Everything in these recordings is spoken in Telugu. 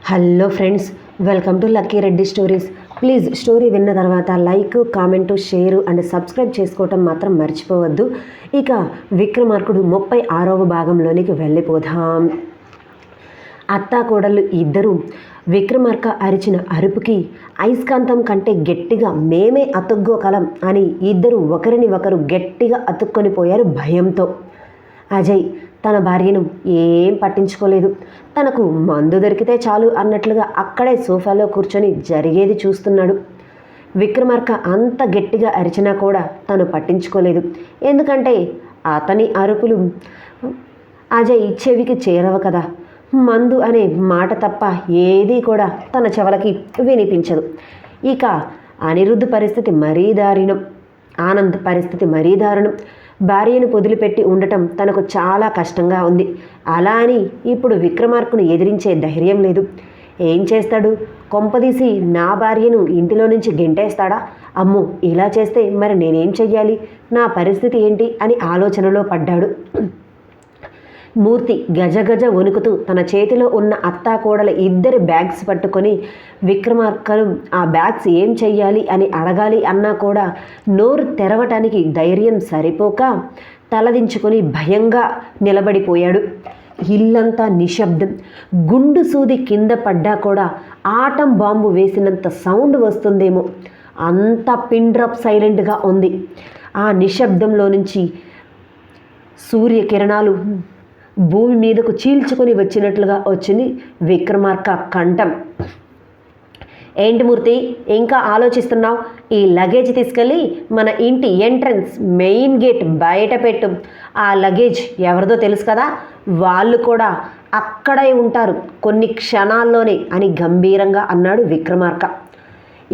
Hello friends, welcome to Lucky Reddy stories. Please story విన్న తర్వాత like, comment, share and subscribe చేసుకోవటం మాత్రం మర్చిపోవద్దు. ఇక విక్రమార్కుడు 36వ భాగంలోనికి వెళ్ళిపోదాం. అత్తాకోడళ్ళు ఇద్దరు విక్రమార్క అరిచిన అరుపుకి అయస్కాంతం కంటే గట్టిగా మేమే అతుక్కోగలం అని ఇద్దరు ఒకరిని ఒకరు గట్టిగా అతుక్కొని పోయారు భయంతో. అజయ్ తన భార్యను ఏం పట్టించుకోలేదు. తనకు మందు దొరికితే చాలు అన్నట్లుగా అక్కడే సోఫాలో కూర్చొని జరిగేది చూస్తున్నాడు. విక్రమార్క అంత గట్టిగా అరిచినా కూడా తను పట్టించుకోలేదు. ఎందుకంటే అతని అరుపులు అజయ్ చెవికి చేరవు కదా. మందు అనే మాట తప్ప ఏదీ కూడా తన చెవులకి వినిపించదు. ఇక అనిరుద్ధ్ పరిస్థితి మరీ దారుణం. ఆనంద్ పరిస్థితి మరీ దారుణం. భార్యను వదిలిపెట్టి ఉండటం తనకు చాలా కష్టంగా ఉంది. అలా అని ఇప్పుడు విక్రమార్కును ఎదిరించే ధైర్యం లేదు. ఏం చేస్తాడు? కొంపదీసి నా భార్యను ఇంటిలో నుంచి గెంటేస్తాడా? అమ్మో, ఇలా చేస్తే మరి నేనేం చెయ్యాలి? నా పరిస్థితి ఏంటి అని ఆలోచనలో పడ్డాడు. మూర్తి గజగజ వణుకుతూ తన చేతిలో ఉన్న అత్తాకోడల ఇద్దరి బ్యాగ్స్ పట్టుకొని విక్రమార్కను ఆ బ్యాగ్స్ ఏం చెయ్యాలి అని అడగాలి అన్నా కూడా నోరు తెరవటానికి ధైర్యం సరిపోక తలదించుకొని భయంగా నిలబడిపోయాడు. ఇల్లంతా నిశ్శబ్దం. గుండు సూది కింద పడ్డా కూడా ఆటం బాంబు వేసినంత సౌండ్ వస్తుందేమో, అంత పిన్ డ్రాప్ సైలెంట్గా ఉంది. ఆ నిశ్శబ్దంలో నుంచి సూర్యకిరణాలు భూమి మీదకు చీల్చుకొని వచ్చినట్లుగా వచ్చింది విక్రమార్క కంఠం. ఏంటి మూర్తి, ఇంకా ఆలోచిస్తున్నావు? ఈ లగేజ్ తీసుకెళ్ళి మన ఇంటి ఎంట్రన్స్ మెయిన్ గేట్ బయట పెట్టు. ఆ లగేజ్ ఎవరిదో తెలుసు కదా, వాళ్ళు కూడా అక్కడే ఉంటారు కొన్ని క్షణాల్లోనే అని గంభీరంగా అన్నాడు విక్రమార్క.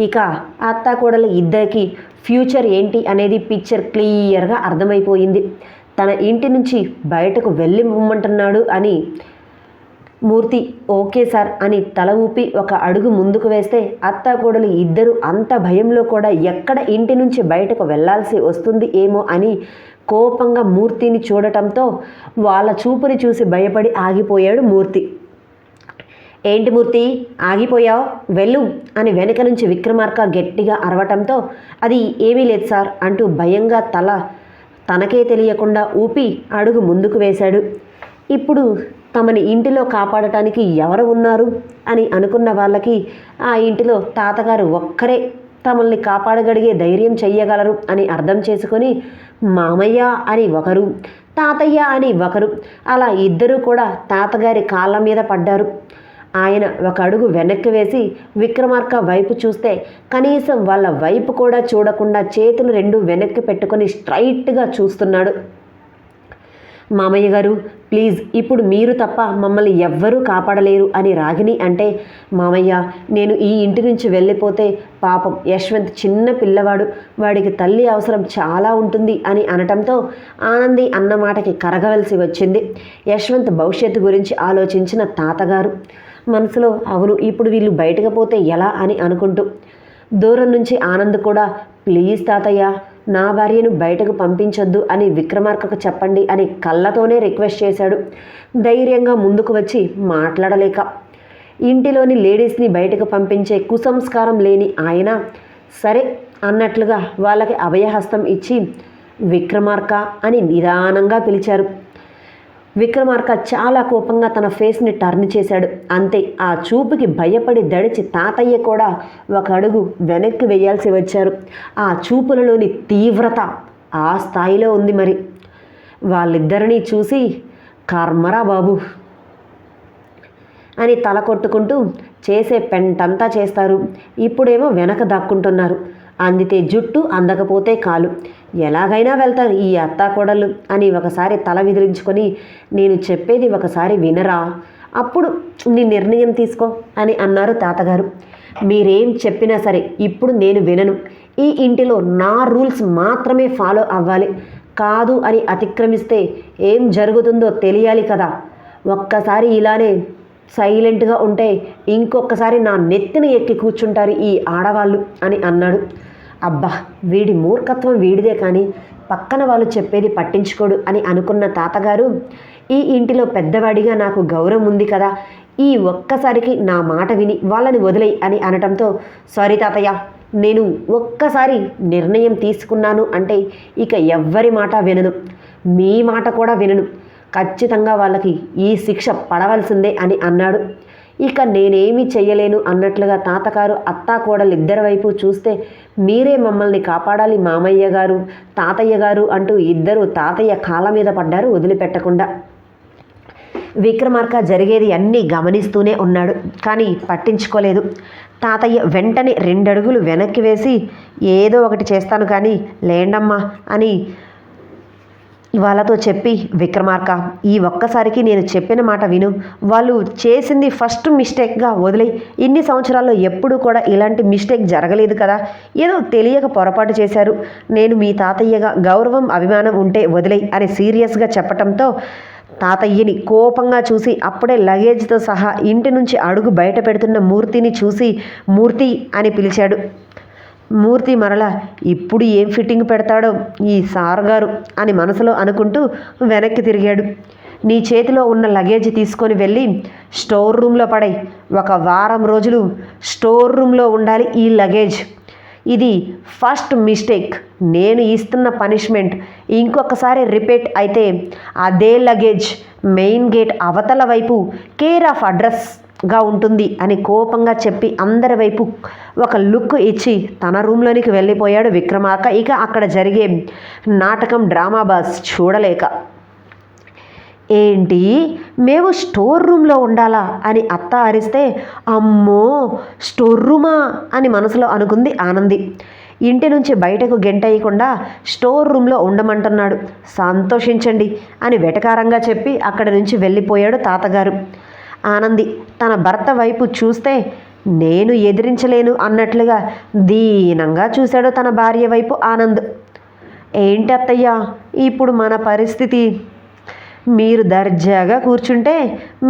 ఇక అత్తాకోడల ఇద్దరికి ఫ్యూచర్ ఏంటి అనేది పిక్చర్ క్లియర్గా అర్థమైపోయింది. తన ఇంటి నుంచి బయటకు వెళ్ళి పొమ్మంటున్నాడు అని మూర్తి ఓకే సార్ అని తల ఊపి ఒక అడుగు ముందుకు వేస్తే అత్తాకోడలు ఇద్దరు అంత భయంలో కూడా ఎక్కడ ఇంటి నుంచి బయటకు వెళ్లాల్సి వస్తుంది ఏమో అని కోపంగా మూర్తిని చూడటంతో వాళ్ళ చూపుని చూసి భయపడి ఆగిపోయాడు మూర్తి. ఏంటి మూర్తి, ఆగిపోయావు? వెళ్ళు అని వెనక నుంచి విక్రమార్క గట్టిగా అరవటంతో అది ఏమీ లేదు సార్ అంటూ భయంగా తనకే తెలియకుండా ఊపి అడుగు ముందుకు వేశాడు. ఇప్పుడు తమని ఇంటిలో కాపాడటానికి ఎవరు ఉన్నారు అని అనుకున్న వాళ్ళకి ఆ ఇంటిలో తాతగారు ఒక్కరే తమల్ని కాపాడగలిగే ధైర్యం చెయ్యగలరు అని అర్థం చేసుకొని మామయ్య అని ఒకరు, తాతయ్య అని ఒకరు, అలా ఇద్దరూ కూడా తాతగారి కాళ్ళ మీద పడ్డారు. ఆయన ఒక అడుగు వెనక్కి వేసి విక్రమార్క వైపు చూస్తే కనీసం వాళ్ళ వైపు కూడా చూడకుండా చేతులు రెండు వెనక్కి పెట్టుకొని స్ట్రైట్గా చూస్తున్నాడు. మామయ్య గారు ప్లీజ్, ఇప్పుడు మీరు తప్ప మమ్మల్ని ఎవ్వరూ కాపాడలేరు అని రాగిని అంటే, మామయ్య నేను ఈ ఇంటి నుంచి వెళ్ళిపోతే పాపం యశ్వంత్ చిన్న పిల్లవాడు, వాడికి తల్లి అవసరం చాలా ఉంటుంది అని అనటంతో ఆనంది అన్న మాటకి కరగవలసి వచ్చింది. యశ్వంత్ భవిష్యత్తు గురించి ఆలోచించిన తాతగారు మనసులో అవును ఇప్పుడు వీళ్ళు బయటకు పోతే ఎలా అని అనుకుంటూ దూరం నుంచి ఆనంద్ కూడా ప్లీజ్ తాతయ్య నా భార్యను బయటకు పంపించొద్దు అని విక్రమార్కకు చెప్పండి అని కళ్ళతోనే రిక్వెస్ట్ చేశాడు. ధైర్యంగా ముందుకు వచ్చి మాట్లాడలేక ఇంటిలోని లేడీస్ని బయటకు పంపించే కుసంస్కారం లేని ఆయన సరే అన్నట్లుగా వాళ్ళకి అభయహస్తం ఇచ్చి విక్రమార్క అని నిదానంగా పిలిచారు. విక్రమార్క చాలా కోపంగా తన ఫేస్ని టర్న్ చేశాడు. అంతే, ఆ చూపుకి భయపడి దడిచి తాతయ్య కూడా ఒక అడుగు వెనక్కి వేయాల్సి వచ్చారు. ఆ చూపులలోని తీవ్రత ఆ స్థాయిలో ఉంది. మరి వాళ్ళిద్దరినీ చూసి కర్మరా బాబు అని తల కొట్టుకుంటూ చేసే పెంటంతా చేస్తారు. ఇప్పుడేమో వెనక దాక్కుంటున్నారు. అందితే జుట్టు, అందకపోతే కాలు, ఎలాగైనా వెళ్తారు ఈ అత్తాకోడళ్ళు అని ఒకసారి తల విదిలించుకొని నేను చెప్పేది ఒకసారి వినరా, అప్పుడు నీ నిర్ణయం తీసుకో అని అన్నారు తాతగారు. మీరేం చెప్పినా సరే ఇప్పుడు నేను వినను. ఈ ఇంటిలో నా రూల్స్ మాత్రమే ఫాలో అవ్వాలి. కాదు అని అతిక్రమిస్తే ఏం జరుగుతుందో తెలియాలి కదా. ఒక్కసారి ఇలానే సైలెంట్గా ఉంటే ఇంకొకసారి నా నెత్తిని ఎక్కి కూర్చుంటారు ఈ ఆడవాళ్ళు అని అన్నాడు. అబ్బా, వీడి మూర్ఖత్వం వీడిదే కానీ పక్కన వాళ్ళు చెప్పేది పట్టించుకోడు అని అనుకున్న తాతగారు ఈ ఇంటిలో పెద్దవాడిగా నాకు గౌరవం ఉంది కదా, ఈ ఒక్కసారికి నా మాట విని వాళ్ళని వదిలేయి అని అనటంతో, సారీ తాతయ్య, నేను ఒక్కసారి నిర్ణయం తీసుకున్నాను అంటే ఇక ఎవ్వరి మాట వినను, మీ మాట కూడా వినను, ఖచ్చితంగా వాళ్ళకి ఈ శిక్ష పడవలసిందే అని అన్నాడు. ఇక నేనేమీ చెయ్యలేను అన్నట్లుగా తాతగారు అత్తాకోడలిద్దరి వైపు చూస్తే, మీరే మమ్మల్ని కాపాడాలి మామయ్య గారు, తాతయ్య గారు అంటూ ఇద్దరు తాతయ్య కాళ్ళ మీద పడ్డారు వదిలిపెట్టకుండా. విక్రమార్క జరిగేది అన్నీ గమనిస్తూనే ఉన్నాడు, కానీ పట్టించుకోలేదు. తాతయ్య వెంటనే 2 అడుగులు వెనక్కి వేసి, ఏదో ఒకటి చేస్తాను కానీ లేండమ్మా అని వాళ్ళతో చెప్పి, విక్రమార్క, ఈ ఒక్కసారికి నేను చెప్పిన మాట విను, వాళ్ళు చేసింది ఫస్ట్ మిస్టేక్గా వదిలే, ఇన్ని సంవత్సరాల్లో ఎప్పుడూ కూడా ఇలాంటి మిస్టేక్ జరగలేదు కదా, ఏదో తెలియక పొరపాటు చేశారు, నేను మీ తాతయ్యగా గౌరవం అభిమానం ఉంటే వదిలే అని సీరియస్గా చెప్పటంతో తాతయ్యని కోపంగా చూసి అప్పుడే లగేజ్తో సహా ఇంటి నుంచి అడుగు బయట పెడుతున్న మూర్తిని చూసి, మూర్తి అని పిలిచాడు. మూర్తి మరలా ఇప్పుడు ఏం ఫిట్టింగ్ పెడతాడో ఈ సార్ గారు అని మనసులో అనుకుంటూ వెనక్కి తిరిగాడు. నీ చేతిలో ఉన్న లగేజ్ తీసుకొని వెళ్ళి స్టోర్ రూమ్లో పడై, 1 వారం రోజులు స్టోర్ రూమ్లో ఉండాలి ఈ లగేజ్. ఇది ఫస్ట్ మిస్టేక్, నేను ఇస్తున్న పనిష్మెంట్ ఇంకొకసారి రిపీట్ అయితే అదే లగేజ్ మెయిన్ గేట్ అవతల వైపు కేర్ ఆఫ్ అడ్రస్గా ఉంటుంది అని కోపంగా చెప్పి అందరి వైపు ఒక లుక్ ఇచ్చి తన రూమ్లోనికి వెళ్ళిపోయాడు విక్రమార్క. ఇక అక్కడ జరిగే నాటకం డ్రామా బాస్ చూడలేక, ఏంటి మేము స్టోర్ రూమ్లో ఉండాలా అని అత్త అరిస్తే, అమ్మో స్టోర్ రూమా అని మనసులో అనుకుంది ఆనంది. ఇంటి నుంచి బయటకు గెంటేయకుండా స్టోర్ రూమ్లో ఉండమంటున్నాడు, సంతోషించండి అని వెటకారంగా చెప్పి అక్కడి నుంచి వెళ్ళిపోయాడు తాతగారు. ఆనంది తన భర్త వైపు చూస్తే, నేను ఎదిరించలేను అన్నట్లుగా దీనంగా చూశాడు తన భార్య వైపు ఆనంద్. ఏంటి అత్తయ్య ఇప్పుడు మన పరిస్థితి, మీరు దర్జాగా కూర్చుంటే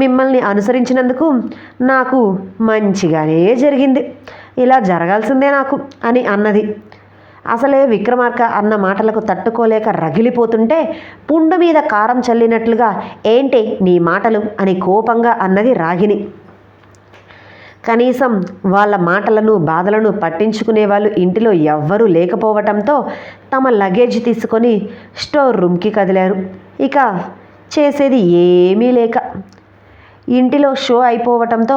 మిమ్మల్ని అనుసరించినందుకు నాకు మంచిగానే జరిగింది, ఇలా జరగాల్సిందే నాకు అని అన్నది. అసలే విక్రమార్క అన్న మాటలకు తట్టుకోలేక రగిలిపోతుంటే పుండు మీద కారం చల్లినట్లుగా, ఏంటి నీ మాటలు అని కోపంగా అన్నది రాగిని. కనీసం వాళ్ళ మాటలను బాధలను పట్టించుకునే వాళ్ళు ఇంటిలో ఎవ్వరూ లేకపోవటంతో తమ లగేజ్ తీసుకొని స్టోర్ రూమ్కి కదిలారు. ఇక చేసేది ఏమీ లేక ఇంటిలో షో అయిపోవటంతో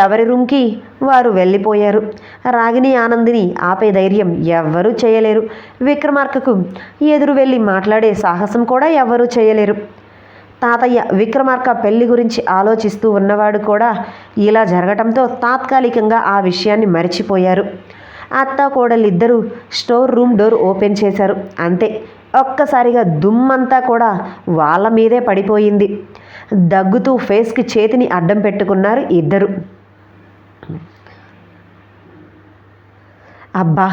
ఎవరి రూమ్కి వారు వెళ్ళిపోయారు. రాగిని ఆనందిని ఆపే ధైర్యం ఎవ్వరూ చేయలేరు. విక్రమార్కకు ఎదురు వెళ్ళి మాట్లాడే సాహసం కూడా ఎవ్వరూ చేయలేరు. తాతయ్య విక్రమార్క పెళ్లి గురించి ఆలోచిస్తూ ఉన్నవాడు కూడా ఇలా జరగటంతో తాత్కాలికంగా ఆ విషయాన్ని మర్చిపోయారు. అత్త కోడలిద్దరూ స్టోర్ రూమ్ డోర్ ఓపెన్ చేశారు. అంతే, ఒక్కసారిగా దుమ్మంతా కూడా వాళ్ళ మీదే పడిపోయింది. దగ్గుతూ ఫేస్కి చేతిని అడ్డం పెట్టుకున్నారు ఇద్దరు. అబ్బా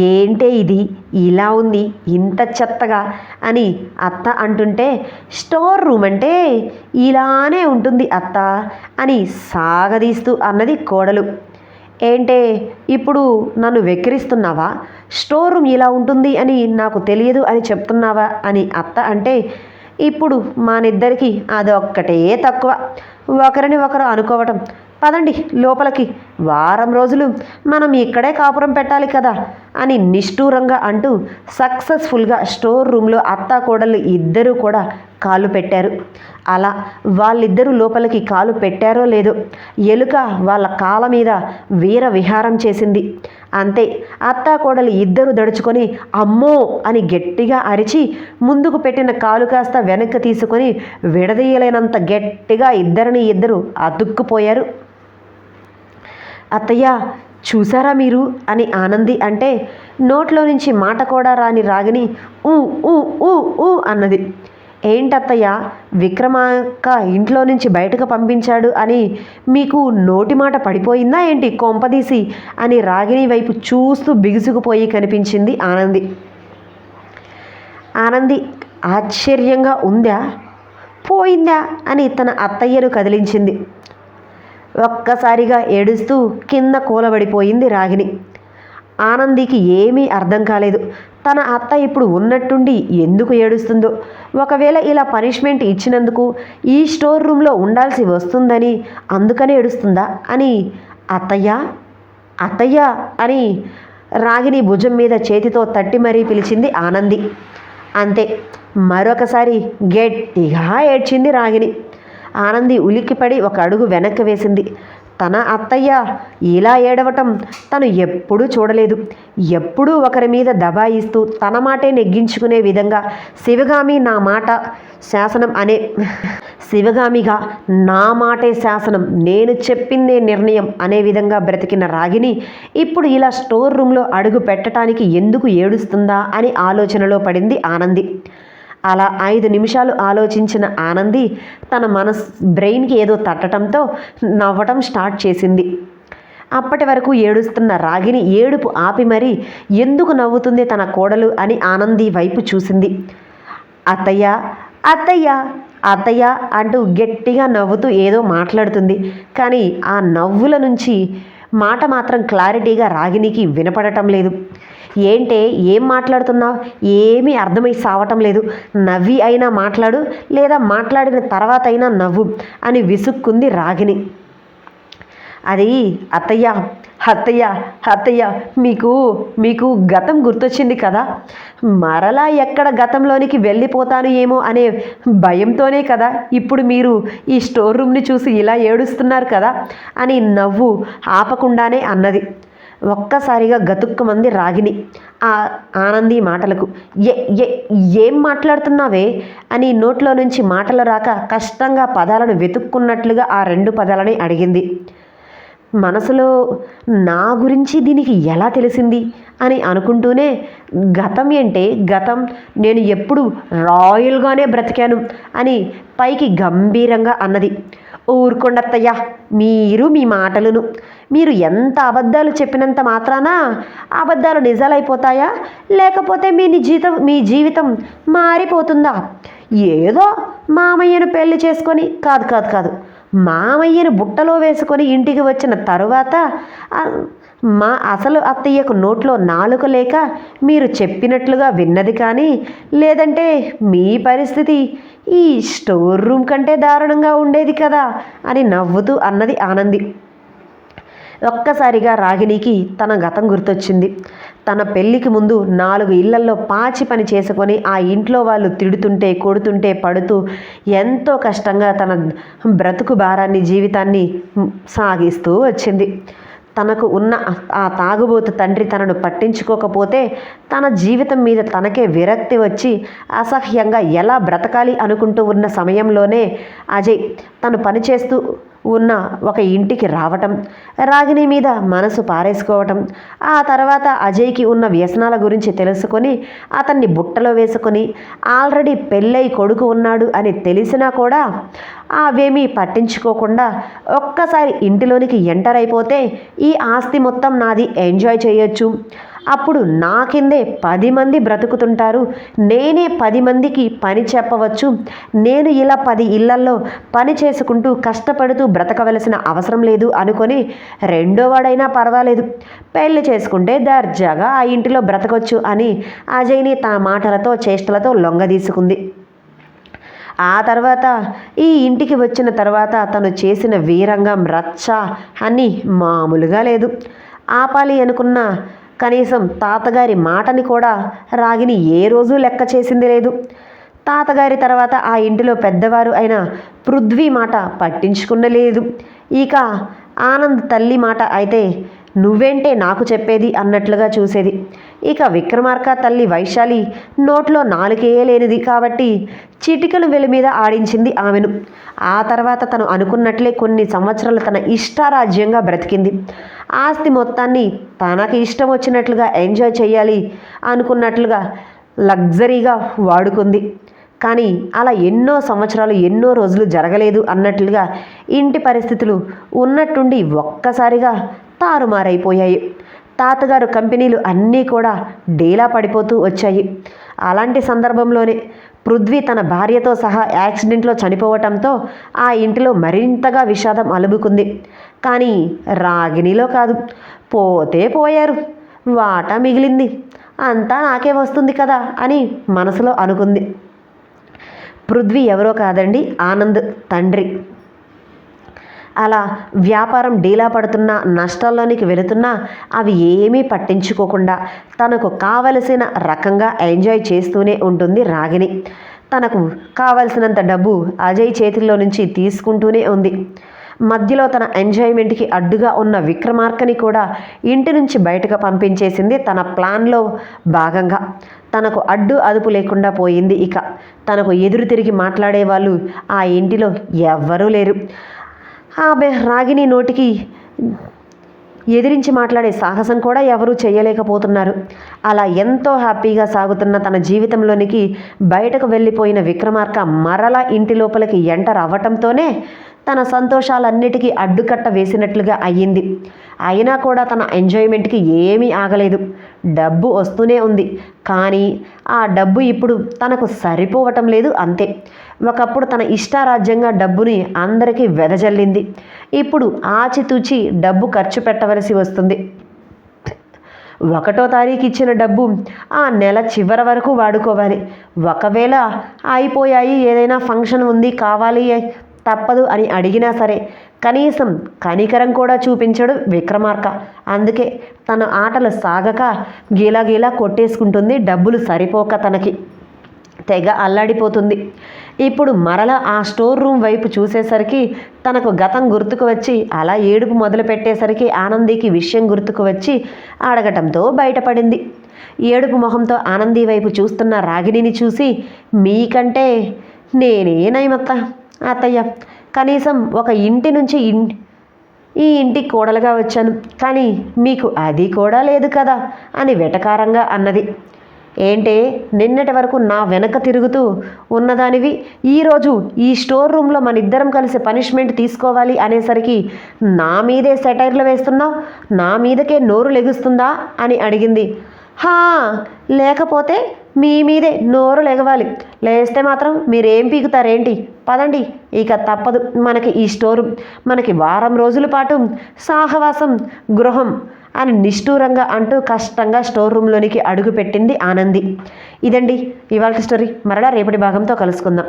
ఏంటే ఇది ఇలా ఉంది ఇంత చెత్తగా అని అత్త అంటుంటే, స్టోర్ రూమ్ అంటే ఇలానే ఉంటుంది అత్త అని సాగదీస్తూ అన్నది కోడలు. ఏంటే ఇప్పుడు నన్ను వెక్కిరిస్తున్నావా, స్టోర్ రూమ్ ఇలా ఉంటుంది అని నాకు తెలియదు అని చెప్తున్నావా అని అత్త అంటే, ఇప్పుడు మానిద్దరికి అదొక్కటే తక్కువ, ఒకరిని ఒకరు అనుకోవటం. పదండి లోపలికి, వారం రోజులు మనం ఇక్కడే కాపురం పెట్టాలి కదా అని నిష్ఠూరంగా అంటూ సక్సెస్ఫుల్గా స్టోర్ రూమ్లో అత్తా కోడళ్ళు ఇద్దరూ కూడా కాలు పెట్టారు. అలా వాళ్ళిద్దరూ లోపలికి కాలు పెట్టారో లేదో ఎలుక వాళ్ళ కాళ్ళ మీద వీర విహారం చేసింది. అంతే, అత్తా కోడలు ఇద్దరు దడుచుకొని అమ్మో అని గట్టిగా అరిచి ముందుకు పెట్టిన కాలు కాస్త వెనక్కి తీసుకొని విడదీయలేనంత గట్టిగా ఇద్దరు అతుక్కుపోయారు. అత్తయ్య చూసారా మీరు అని ఆనంది అంటే, నోట్లో నుంచి మాట కూడా రాని రాగిని ఊ ఊ ఊ ఊ అన్నది. ఏంటత్తయ్య విక్రమార్క ఇంట్లో నుంచి బయటకు పంపించాడు అని మీకు నోటి మాట పడిపోయిందా ఏంటి కొంపదీసి అని రాగిని వైపు చూస్తూ బిగుసుకుపోయి కనిపించింది ఆనంది. ఆనంది ఆశ్చర్యంగా ఉందా పోయిందా అని తన అత్తయ్యను కదిలించింది. ఒక్కసారిగా ఏడుస్తూ కింద కూలబడిపోయింది రాగిని. ఆనందికి ఏమీ అర్థం కాలేదు. తన అత్త ఇప్పుడు ఉన్నట్టుండి ఎందుకు ఏడుస్తుందో, ఒకవేళ ఇలా పనిష్మెంట్ ఇచ్చినందుకు ఈ స్టోర్ రూమ్లో ఉండాల్సి వస్తుందని అందుకనే ఏడుస్తుందా అని అత్తయ్య అత్తయ్య అని రాగిని భుజం మీద చేతితో తట్టి మరీ పిలిచింది ఆనంది. అంతే, మరొకసారి గట్టిగా ఏడ్చింది రాగిని. ఆనంది ఉలిక్కిపడి ఒక అడుగు వెనక్కి వేసింది. తన అత్తయ్య ఇలా ఏడవటం తను ఎప్పుడూ చూడలేదు. ఎప్పుడూ ఒకరి మీద దబాయిస్తూ తన మాటే నెగ్గించుకునే విధంగా శివగామి నా మాట శాసనం అనే శివగామిగా నా మాటే శాసనం, నేను చెప్పిందే నిర్ణయం అనే విధంగా బ్రతికిన రాగిని ఇప్పుడు ఇలా స్టోర్ రూమ్లో అడుగు పెట్టడానికి ఎందుకు ఏడుస్తుందా అని ఆలోచనలో పడింది ఆనంది. అలా 5 నిమిషాలు ఆలోచించిన ఆనంది తన బ్రెయిన్కి ఏదో తట్టడంతో నవ్వటం స్టార్ట్ చేసింది. అప్పటి వరకు ఏడుస్తున్న రాగిని ఏడుపు ఆపి మరీ ఎందుకు నవ్వుతుంది తన కోడలు అని ఆనంది వైపు చూసింది. అత్తయ్య అత్తయ్య అత్తయ్య అంటూ గట్టిగా నవ్వుతూ ఏదో మాట్లాడుతుంది. కానీ ఆ నవ్వుల నుంచి మాట మాత్రం క్లారిటీగా రాగినికి వినపడటం లేదు. ఏంటే, ఏం మాట్లాడుతున్నావు? ఏమీ అర్థమై సావటం లేదు. నవ్వి అయినా మాట్లాడు, లేదా మాట్లాడిన తర్వాత అయినా నవ్వు అని విసుక్కుంది రాగిని. అది అత్తయ్య అత్తయ్య అత్తయ్య మీకు గతం గుర్తొచ్చింది కదా, మరలా ఎక్కడ గతంలోనికి వెళ్ళిపోతాను ఏమో అనే భయంతోనే కదా ఇప్పుడు మీరు ఈ స్టోర్ రూమ్ని చూసి ఇలా ఏడుస్తున్నారు కదా అని నవ్వు ఆపకుండానే అన్నది. ఒక్కసారిగా గతుక్కుమంది రాగిని ఆ ఆనంది మాటలకు. ఏం మాట్లాడుతున్నావే అని నోట్లో నుంచి మాటలు రాక కష్టంగా పదాలను వెతుక్కున్నట్లుగా ఆ 2 పదాలని అడిగింది. మనసులో నా గురించి దీనికి ఎలా తెలిసింది అని అనుకుంటూనే, గతం ఏంటే గతం, నేను ఎప్పుడు రాయల్గానే బ్రతికాను అని పైకి గంభీరంగా అన్నది. ఊరుకొండత్తయ్య, మీరు మీ మాటలను, మీరు ఎంత అబద్ధాలు చెప్పినంత మాత్రాన అబద్ధాలు నిజాలైపోతాయా, లేకపోతే మీ జీవితం మారిపోతుందా? ఏదో మామయ్యను పెళ్లి చేసుకొని కాదు మామయ్యను బుట్టలో వేసుకొని ఇంటికి వచ్చిన తరువాత మా అసలు అత్తయ్యకు నోట్లో నాలుక లేక మీరు చెప్పినట్లుగా విన్నది. కానీ లేదంటే మీ పరిస్థితి ఈ స్టోర్ రూమ్ కంటే దారుణంగా ఉండేది కదా అని నవ్వుతూ అన్నది ఆనంది. ఒక్కసారిగా రాగినికి తన గతం గుర్తొచ్చింది. తన పెళ్ళికి ముందు 4 ఇళ్లల్లో పాచి పని చేసుకొని ఆ ఇంట్లో వాళ్ళు తిడుతుంటే కొడుతుంటే పడుతూ ఎంతో కష్టంగా తన బ్రతుకు భారాన్ని జీవితాన్ని సాగిస్తూ వచ్చింది. తనకు ఉన్న ఆ తాగుబోతు తండ్రి తనను పట్టించుకోకపోతే తన జీవితం మీద తనకే విరక్తి వచ్చి అసహ్యంగా ఎలా బ్రతకాలి అనుకుంటూ ఉన్న సమయంలోనే అజయ్ తను పనిచేస్తూ ఉన్న ఒక ఇంటికి రావటం, రాగిణి మీద మనసు పారేసుకోవటం, ఆ తర్వాత అజయ్కి ఉన్న వ్యసనాల గురించి తెలుసుకొని అతన్ని బుట్టలో వేసుకొని ఆల్రెడీ పెళ్ళై కొడుకు ఉన్నాడు అని తెలిసినా కూడా అవేమీ పట్టించుకోకుండా ఒక్కసారి ఇంటిలోనికి ఎంటర్ అయిపోతే ఈ ఆస్తి మొత్తం నాది, ఎంజాయ్ చేయొచ్చు, అప్పుడు నా కిందే 10 మంది బ్రతుకుతుంటారు, నేనే 10 మందికి పని చెప్పవచ్చు, నేను ఇలా 10 ఇళ్లల్లో పని చేసుకుంటూ కష్టపడుతూ బ్రతకవలసిన అవసరం లేదు అనుకొని రెండోవాడైనా పర్వాలేదు, పెళ్లి చేసుకుంటే దర్జాగా ఆ ఇంటిలో బ్రతకొచ్చు అని అజయ్ని తన మాటలతో చేష్టలతో లొంగదీసుకుంది. ఆ తర్వాత ఈ ఇంటికి వచ్చిన తర్వాత తను చేసిన వీరంగం రచ్చ అన్నీ మామూలుగా లేదు. ఆపాలి అనుకున్న కనీసం తాతగారి మాటని కూడా రాగిని ఏ రోజు లెక్క చేసింది లేదు. తాతగారి తర్వాత ఆ ఇంటిలో పెద్దవారు అయిన పృథ్వీ మాట పట్టించుకునలేదు. ఇక ఆనంద్ తల్లి మాట అయితే నువ్వేంటే నాకు చెప్పేది అన్నట్లుగా చూసేది. ఇక విక్రమార్క తల్లి వైశాలి నోట్లో నాలుకే లేనిది కాబట్టి చిటికలు వెలి మీద ఆడించింది ఆమెను. ఆ తర్వాత తను అనుకున్నట్లే కొన్ని సంవత్సరాలు తన ఇష్టారాజ్యంగా బ్రతికింది. ఆస్తి మొత్తాన్ని తనకి ఇష్టం వచ్చినట్లుగా ఎంజాయ్ చేయాలి అనుకున్నట్లుగా లగ్జరీగా వాడుకుంది. కానీ అలా ఎన్నో సంవత్సరాలు ఎన్నో రోజులు జరగలేదు అన్నట్లుగా ఇంటి పరిస్థితులు ఉన్నట్టుండి ఒక్కసారిగా తారుమారైపోయాయి. తాతగారు కంపెనీలు అన్నీ కూడా డీలా పడిపోతూ వచ్చాయి. అలాంటి సందర్భంలోనే పృథ్వీ తన భార్యతో సహా యాక్సిడెంట్లో చనిపోవటంతో ఆ ఇంటిలో మరింతగా విషాదం అలుముకుంది. కానీ రాగిణిలో కాదు, పోతే పోయారు, వాటా మిగిలింది. అంతా నాకే వస్తుంది కదా అని మనసులో అనుకుంది. పృథ్వీ ఎవరో కాదండి, ఆనంద్ తండ్రి. అలా వ్యాపారం డీలా పడుతున్నా, నష్టాల్లోనికి వెళుతున్నా అవి ఏమీ పట్టించుకోకుండా తనకు కావలసిన రకంగా ఎంజాయ్ చేస్తూనే ఉంటుంది రాగిణి. తనకు కావలసినంత డబ్బు అజయ్ చేతుల్లో నుంచి తీసుకుంటూనే ఉంది. మధ్యలో తన ఎంజాయ్మెంట్కి అడ్డుగా ఉన్న విక్రమార్కని కూడా ఇంటి నుంచి బయటకు పంపించేసింది తన ప్లాన్లో భాగంగా. తనకు అడ్డు అదుపు లేకుండా పోయింది. ఇక తనకు ఎదురు తిరిగి మాట్లాడే వాళ్ళు ఆ ఇంటిలో ఎవ్వరూ లేరు. ఆమె రాగిణి నోటికి ఎదిరించి మాట్లాడే సాహసం కూడా ఎవరూ చేయలేకపోతున్నారు. అలా ఎంతో హ్యాపీగా సాగుతున్న తన జీవితంలోనికి బయటకు వెళ్ళిపోయిన విక్రమార్క మరలా ఇంటి లోపలికి ఎంటర్ అవ్వటంతోనే తన సంతోషాలన్నిటికీ అడ్డుకట్ట వేసినట్లుగా అయ్యింది. అయినా కూడా తన ఎంజాయ్మెంట్కి ఏమీ ఆగలేదు. డబ్బు వస్తూనే ఉంది, కానీ ఆ డబ్బు ఇప్పుడు తనకు సరిపోవటం లేదు, అంతే. ఒకప్పుడు తన ఇష్టారాజ్యంగా డబ్బుని అందరికీ వెదజల్లింది. ఇప్పుడు ఆచితూచి డబ్బు ఖర్చు పెట్టవలసి వస్తుంది. 1వ తారీఖు ఇచ్చిన డబ్బు ఆ నెల చివరి వరకు వాడుకోవాలి. ఒకవేళ అయిపోయాయి, ఏదైనా ఫంక్షన్ ఉంది, కావాలి, తప్పదు అని అడిగినా సరే కనీసం కనికరం కూడా చూపించడు విక్రమార్క. అందుకే తన ఆటలు సాగక గీలా కొట్టేసుకుంటుంది. డబ్బులు సరిపోక తనకి తెగ అల్లాడిపోతుంది. ఇప్పుడు మరలా ఆ స్టోర్ రూమ్ వైపు చూసేసరికి తనకు గతం గుర్తుకు వచ్చి అలా ఏడుపు మొదలు పెట్టేసరికి ఆనందికి విషయం గుర్తుకు వచ్చి అడగటంతో బయటపడింది. ఏడుపు మొహంతో ఆనంది వైపు చూస్తున్న రాగిణిని చూసి, మీకంటే నేనే నయమత్త అత్తయ్య, కనీసం ఒక ఇంటి నుంచి ఈ ఇంటికి కోడలుగా వచ్చాను, కానీ మీకు అది కూడా లేదు కదా అని వెటకారంగా అన్నది. ఏంటే, నిన్నటి వరకు నా వెనక తిరుగుతూ ఉన్నదానివి ఈరోజు ఈ స్టోర్ రూమ్లో మన ఇద్దరం కలిసి పనిష్మెంట్ తీసుకోవాలి అనేసరికి నా మీదే సెటైర్లు వేస్తున్నావు, నా మీదకే నోరు లెగుస్తుందా అని అడిగింది. హా, లేకపోతే మీ మీదే నోరు లెగవాలి, లేస్తే మాత్రం మీరేం పీకుతారేంటి, పదండి, ఇక తప్పదు మనకి ఈ స్టోరు, మనకి వారం రోజుల పాటు సాహవాసం గృహం అని నిష్ఠూరంగా అంటూ కష్టంగా స్టోర్ రూమ్లోనికి అడుగుపెట్టింది ఆనంది. ఇదండి ఇవాళ స్టోరీ. మరలా రేపటి భాగంతో కలుసుకుందాం.